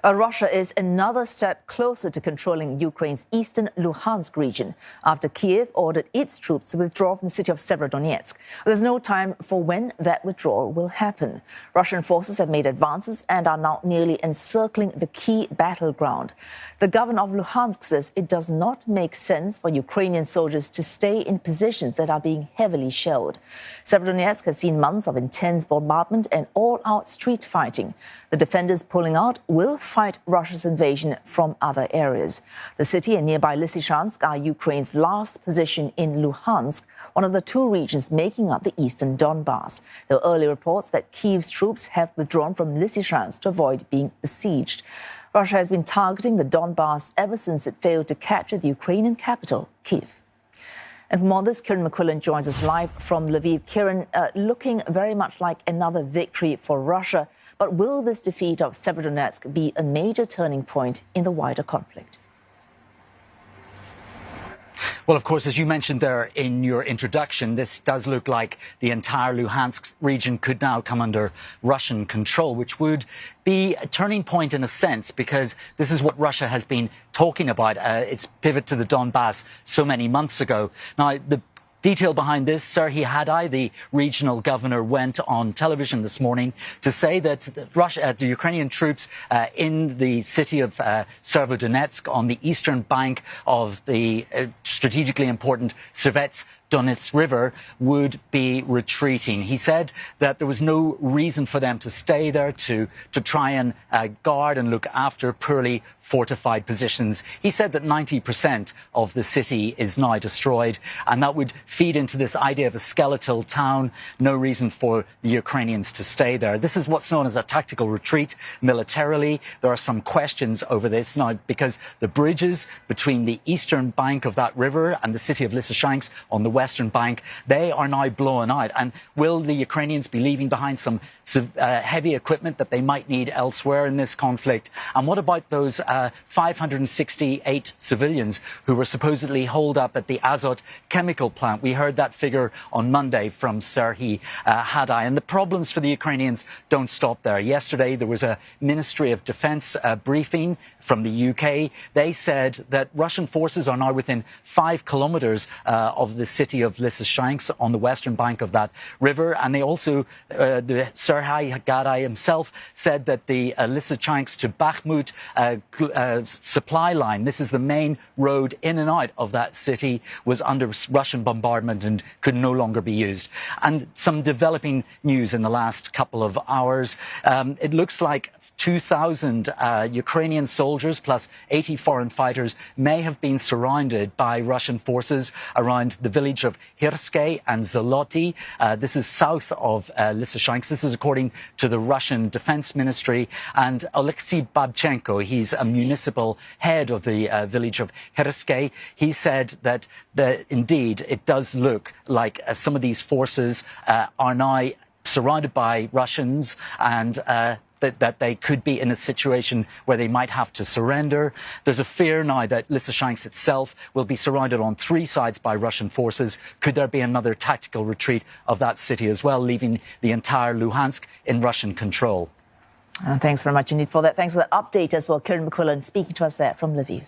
Russia is another step closer to controlling Ukraine's eastern Luhansk region after Kyiv ordered its troops to withdraw from the city of Severodonetsk. There's no time for when that withdrawal will happen. Russian forces have made advances and are now nearly encircling the key battleground. The governor of Luhansk says it does not make sense for Ukrainian soldiers to stay in positions that are being heavily shelled. Severodonetsk has seen months of intense bombardment and all-out street fighting. The defenders pulling out will fight Russia's invasion from other areas. The city and nearby Lysychansk are Ukraine's last position in Luhansk, one of the two regions making up the eastern Donbass. There were early reports that Kyiv's troops have withdrawn from Lysychansk to avoid being besieged. Russia has been targeting the Donbass ever since it failed to capture the Ukrainian capital, Kyiv. And for more on this, Kieran McQuillan joins us live from Lviv. Kieran, looking very much like another victory for Russia. But will this defeat of Severodonetsk be a major turning point in the wider conflict? Well, of course, as you mentioned there in your introduction, this does look like the entire Luhansk region could now come under Russian control, which would be a turning point in a sense, because this is what Russia has been talking about, its pivot to the Donbass so many months ago. Now, the detail behind this, Serhiy Haidai, the regional governor, went on television this morning to say that the Ukrainian troops in the city of Severodonetsk on the eastern bank of the strategically important Severodonetsk River would be retreating. He said that there was no reason for them to stay there to try and guard and look after poorly fortified positions. He said that 90% of the city is now destroyed, and that would feed into this idea of a skeletal town, no reason for the Ukrainians to stay there. This is what's known as a tactical retreat militarily. There are some questions over this now because the bridges between the eastern bank of that river and the city of Lysychansk on the western bank, they are now blown out. And will the Ukrainians be leaving behind some heavy equipment that they might need elsewhere in this conflict? And what about those 568 civilians who were supposedly holed up at the Azot chemical plant? We heard that figure on Monday from Serhiy Haidai. And the problems for the Ukrainians don't stop there. Yesterday, there was a Ministry of Defense briefing from the UK. They said that Russian forces are now within 5 kilometers of the city of Lysychansk on the western bank of that river. And they also, the Serhiy Haidai himself said that the Lysychansk to Bakhmut supply line, this is the main road in and out of that city, was under Russian bombardment and could no longer be used. And some developing news in the last couple of hours. It looks like 2,000 Ukrainian soldiers plus 80 foreign fighters may have been surrounded by Russian forces around the village of Hirske and Zoloty. This is south of Lysychansk. This is according to the Russian Defense Ministry. And Alexei Babchenko, he's a municipal head of the village of Hirske. He said that indeed it does look like some of these forces are now surrounded by Russians and that they could be in a situation where they might have to surrender. There's a fear now that Lysychansk itself will be surrounded on 3 sides by Russian forces. Could there be another tactical retreat of that city as well, leaving the entire Luhansk in Russian control? Thanks very much indeed for that. Thanks for that update as well. Kieran McQuillan speaking to us there from Lviv.